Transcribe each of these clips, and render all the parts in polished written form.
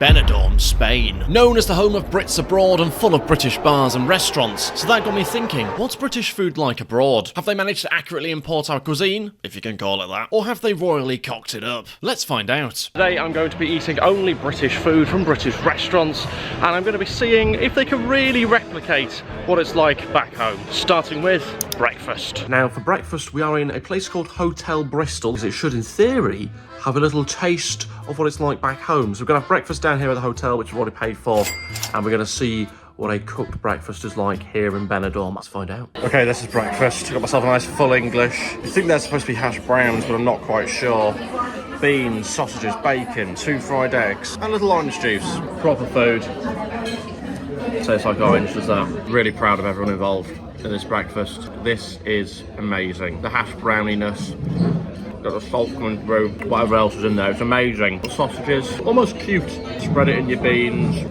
Benidorm, Spain. Known as the home of Brits abroad and full of British bars and restaurants. So that got me thinking, what's British food like abroad? Have they managed to accurately import our cuisine, if you can call it that? Or have they royally cocked it up? Let's find out. Today I'm going to be eating only British food from British restaurants, and I'm going to be seeing if they can really replicate what it's like back home. Starting with breakfast. Now for breakfast we are in a place called Hotel Bristol, because it should in theory have a little taste of what it's like back home. So we're gonna have breakfast down here at the hotel, which we've already paid for, and we're gonna see what a cooked breakfast is like here in Benidorm. Let's find out. Okay, this is breakfast. Got myself a nice full English. I think they're supposed to be hash browns, but I'm not quite sure. Beans, sausages, bacon, 2 fried eggs, and a little orange juice. Proper food. Tastes like orange, does that? Really proud of everyone involved in this breakfast. This is amazing. The hash browniness. Got the salt coming through, whatever else is in there. It's amazing. The sausages, almost cute. Spread it in your beans.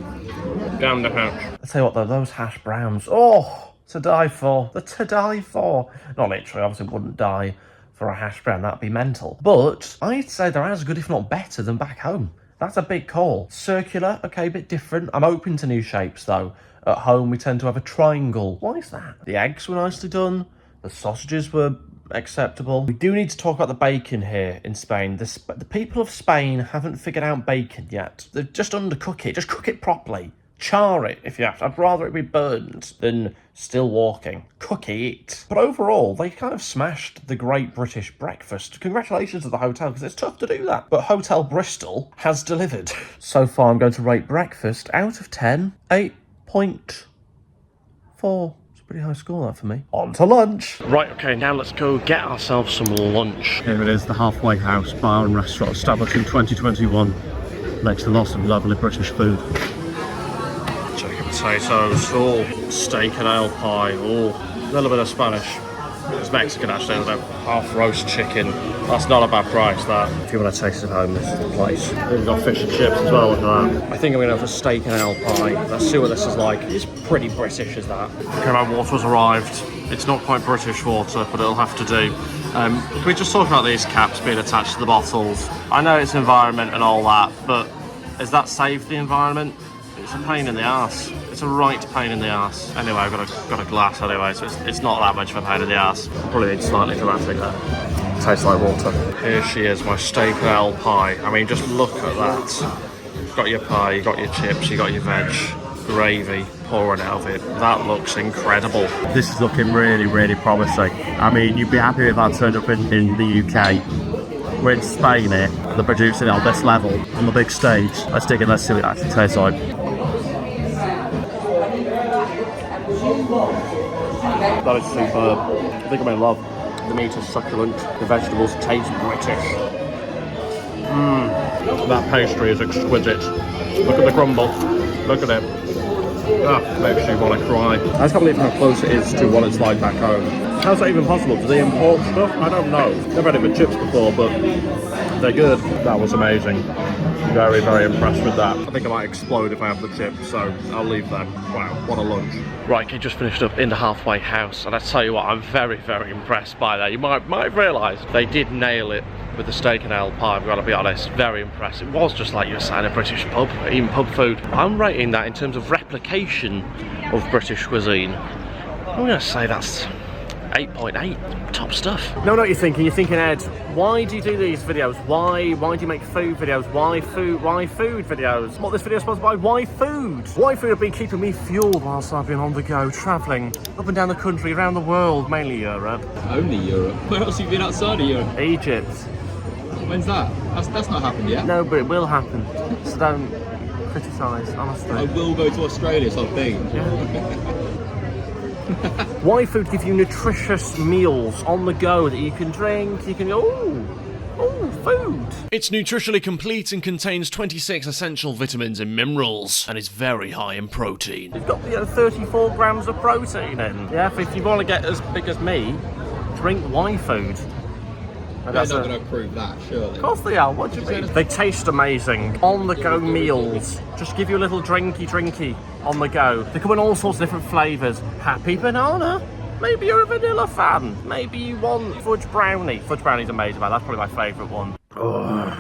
Down the hatch. I tell you what though, those hash browns, oh, to die for. They're to die for. Not literally, obviously wouldn't die for a hash brown, that'd be mental. But I'd say they're as good, if not better, than back home. That's a big call. Circular, okay, a bit different. I'm open to new shapes though. At home we tend to have a triangle. Why is that? The eggs were nicely done. The sausages were acceptable. We do need to talk about the bacon here in Spain. The people of Spain haven't figured out bacon yet. They just undercook it. Just cook it properly. Char it if you have to. I'd rather it be burned than still walking. Cook it. But overall, they kind of smashed the great British breakfast. Congratulations to the hotel, because it's tough to do that. But Hotel Bristol has delivered. So far, I'm going to rate breakfast out of 10, 8.4. Pretty high score that for me. On to lunch. Right, okay, now let's go get ourselves some lunch. Here it is, the Halfway House Bar and Restaurant, established in 2021. Next to lots of lovely British food. Chicken potatoes, oh, steak and ale pie, oh, a little bit of Spanish. It's Mexican actually, there's a half roast chicken. That's not a bad price, that. If you want to taste it at home, this is the place. We've got fish and chips as well with that. I think I'm going to have a steak and ale pie. Let's see what this is like. It's pretty British, is that? Okay, my water's arrived. It's not quite British water, but it'll have to do. Can we just talk about these caps being attached to the bottles? I know it's environment and all that, but is that safe, the environment? It's a pain in the arse. It's a right pain in the arse. Anyway, I've got a glass anyway, so it's not that much of a pain in the arse. Probably need slightly dramatic there. Tastes like water. Here she is, my steak and ale pie. I mean, just look at that. You've got your pie, you've got your chips, you've got your veg, gravy pouring out of it. That looks incredible. This is looking really, really promising. I mean, you'd be happy if that turned up in the UK. We're in Spain here. They're producing it on this level, on the big stage. Let's dig in, let's see what it actually tastes like. That is superb. I think I'm in love. The meat is succulent. The vegetables taste British. That pastry is exquisite. Look at the crumble. Look at it. That makes you want to cry. I just can't believe how close it is to what it's like back home. How's that even possible? Do they import stuff? I don't know. I've had it with chips before, but they're good. That was amazing. Very, very impressed with that. I think I might explode if I have the chips, so I'll leave them. Wow, what a lunch. Right, okay, just finished up in the Halfway House, and I tell you what, I'm very, very impressed by that. You might have realised they did nail it with the steak and ale pie, I've got to be honest. Very impressed. It was just like you were saying, a British pub, even pub food. I'm rating that in terms of replication of British cuisine. I'm going to say that's 8.8. Top stuff. Know what you're thinking? You're thinking, Ed, why do you do these videos? Why do you make food videos? Why food videos? What, this video is sponsored by Why Food? Why Food have been keeping me fueled whilst I've been on the go, travelling up and down the country, around the world, mainly Europe. Only Europe? Where else have you been outside of Europe? Egypt. When's that? That's not happened yet. No, but it will happen. So don't criticise, honestly. I will go to Australia, so I think. Yeah. Why Food gives you nutritious meals on the go that you can drink, you can go, ooh, food. It's nutritionally complete and contains 26 essential vitamins and minerals, and is very high in protein. It's got 34 grams of protein in. Yeah, if you want to get as big as me, drink Why Food. They're not going to approve that, surely. Of course they are, what do you mean? They taste amazing. On-the-go meals. Just give you a little drinky on the go. They come in all sorts of different flavours. Happy banana. Maybe you're a vanilla fan. Maybe you want fudge brownie. Fudge brownie's amazing, man. That's probably my favourite one. Oh.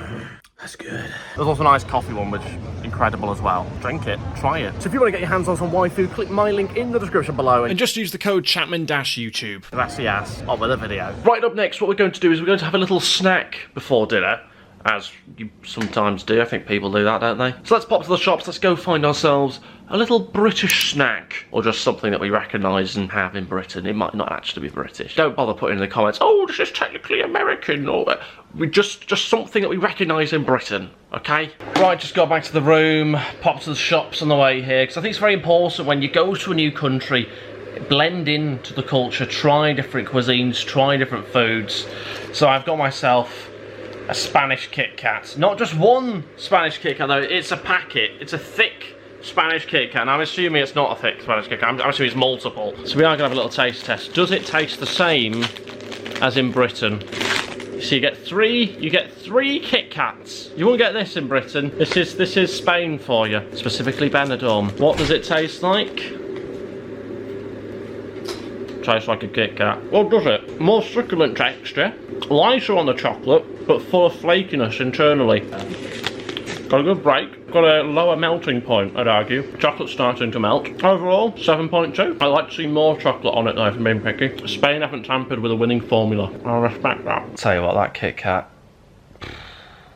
That's good. There's also a nice coffee one, which is incredible as well. Drink it, try it. So if you want to get your hands on some Y-Food, click my link in the description below and just use the code Chapman-YouTube. That's the ass of the video. Right, up next, what we're going to do is we're going to have a little snack before dinner, as you sometimes do. I think people do that, don't they? So let's pop to the shops, let's go find ourselves a little British snack, or just something that we recognise and have in Britain. It might not actually be British. Don't bother putting in the comments, oh, this is technically American, or we just something that we recognise in Britain, okay? Right, just got back to the room, pop to the shops on the way here, because I think it's very important when you go to a new country, blend into the culture, try different cuisines, try different foods. So I've got myself a Spanish Kit Kat. Not just one Spanish Kit Kat though, it's a packet. It's a thick Spanish Kit Kat. And I'm assuming it's not a thick Spanish Kit Kat, I'm assuming it's multiple. So we are going to have a little taste test. Does it taste the same as in Britain? So you get three Kit Kats. You won't get this in Britain. This is Spain for you, specifically BENIDORM. What does it taste like? Tastes like a Kit Kat. Well, does it? More succulent texture, lighter on the chocolate, but full of flakiness internally. Got a good break, got a lower melting point, I'd argue. Chocolate's starting to melt. Overall, 7.2. I'd like to see more chocolate on it though, if I'm being picky. Spain haven't tampered with a winning formula. I respect that. Tell you what, that Kit Kat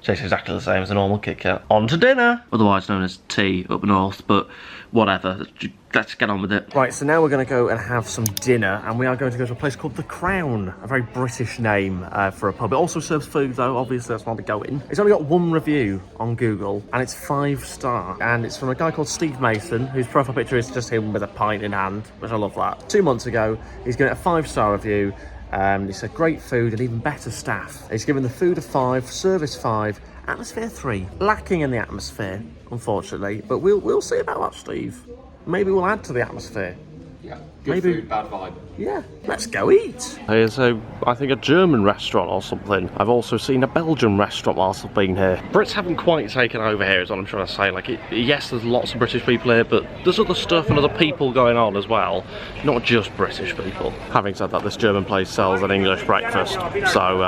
tastes exactly the same as a normal Kit Kat. On to dinner! Otherwise known as tea up north, but whatever. Let's get on with it. Right, so now we're going to go and have some dinner, and we are going to go to a place called The Crown, a very British name for a pub. It also serves food though, obviously that's why we go in. It's only got one review on Google, and it's 5-star, and it's from a guy called Steve Mason, whose profile picture is just him with a pint in hand, which I love that. 2 months ago, he's given it a 5-star review. He said great food and even better staff. He's given the food a 5, service 5, atmosphere 3. Lacking in the atmosphere, unfortunately, but we'll see about that, Steve. Maybe we'll add to the atmosphere. Yeah, good food, bad vibe. Yeah, let's go eat. Here's I think a German restaurant or something. I've also seen a Belgian restaurant whilst I've been here. Brits haven't quite taken over here is what I'm trying to say. Like, yes, there's lots of British people here, but there's other stuff and other people going on as well. Not just British people. Having said that, this German place sells an English breakfast. So,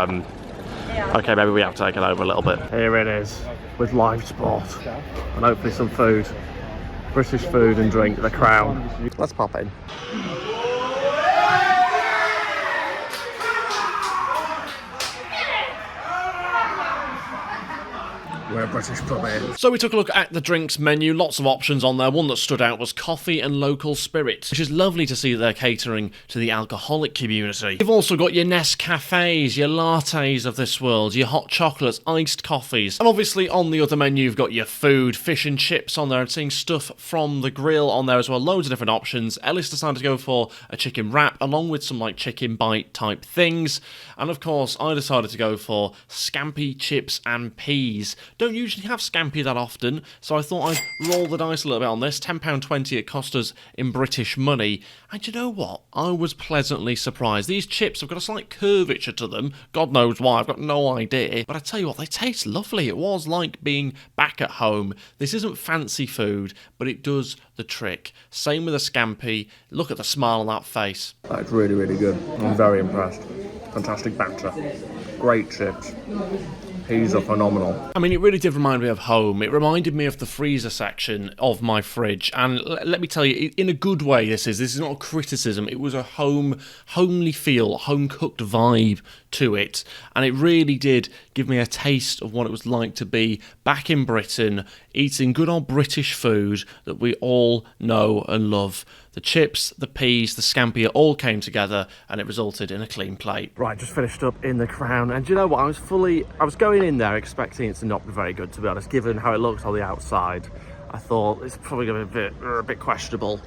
okay, maybe we have taken over a little bit. Here it is, with live sport. And hopefully some food. British food and drink, The Crown. Let's pop in. We're a British pub here. So we took a look at the drinks menu, lots of options on there. One that stood out was coffee and local spirits, which is lovely to see that they're catering to the alcoholic community. You've also got your Nescafes, your lattes of this world, your hot chocolates, iced coffees. And obviously on the other menu you've got your food, fish and chips on there, and seeing stuff from the grill on there as well. Loads of different options. Ellis decided to go for a chicken wrap, along with some like chicken bite type things. And of course I decided to go for scampi, chips and peas. Don't usually have scampi that often, so I thought I'd roll the dice a little bit on this. £10.20 it cost us in British money. And you know what? I was pleasantly surprised. These chips have got a slight curvature to them. God knows why, I've got no idea. But I tell you what, they taste lovely. It was like being back at home. This isn't fancy food, but it does the trick. Same with a scampi. Look at the smile on that face. That's really, really good. I'm very impressed. Fantastic batter. Great chips. Peas are phenomenal. I mean, it really did remind me of home. It reminded me of the freezer section of my fridge. And let me tell you, in a good way this is not a criticism. It was a homely feel, home-cooked vibe to it. And it really did give me a taste of what it was like to be back in Britain, eating good old British food that we all know and love. The chips, the peas, the scampi all came together and it resulted in a clean plate. Right, just finished up in The Crown, and do you know what? I was going in there expecting it to not be very good, to be honest, given how it looked on the outside. I thought it's probably going to be a bit questionable.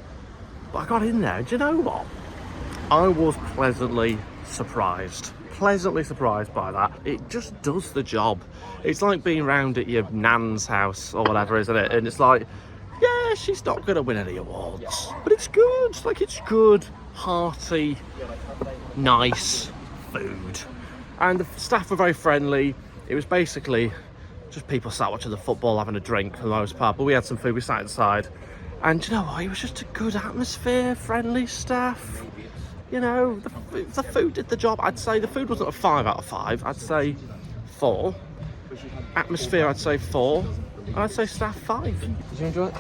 But I got in there, and do you know what? I was pleasantly surprised. Pleasantly surprised by that. It just does the job. It's like being round at your nan's house or whatever, isn't it? And it's like, yeah, she's not going to win any awards, but it's good. Like, it's good, hearty, nice food. And the staff were very friendly. It was basically just people sat watching the football, having a drink for the most part, but we had some food, we sat inside. And you know what, it was just a good atmosphere, friendly staff. You know, the food did the job. I'd say the food wasn't a 5 out of 5, I'd say 4. Atmosphere, I'd say 4. I'd say staff 5. Did you enjoy it?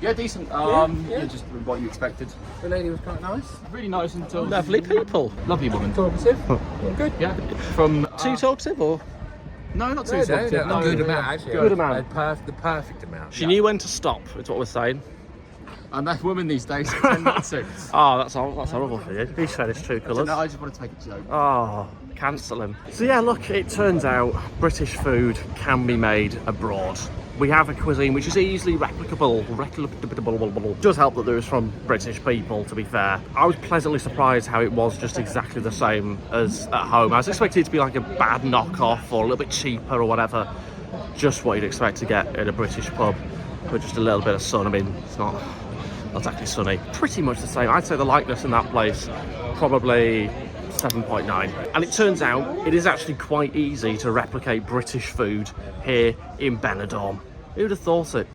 Yeah, decent. Just what you expected. The lady was quite nice. Really nice until Lovely people. lovely woman. Talkative. Good. Yeah. From Too talkative or? no, not too No, talkative. a good amount actually. Good amount. The perfect amount. She knew when to stop, is what we're saying. And that woman these days tend not to. Oh, that's horrible for you. He said his true colours. No, I just want to make a joke. Oh, cancel him. So yeah, look, it turns out British food can be made abroad. We have a cuisine which is easily replicable. It does help that there is from British people, to be fair. I was pleasantly surprised how it was just exactly the same as at home. I was expecting it to be like a bad knockoff or a little bit cheaper or whatever. Just what you'd expect to get in a British pub, with just a little bit of sun. I mean, it's not exactly sunny. Pretty much the same. I'd say the likeness in that place, probably 7.9. And it turns out it is actually quite easy to replicate British food here in Benidorm. Who'd have thought it?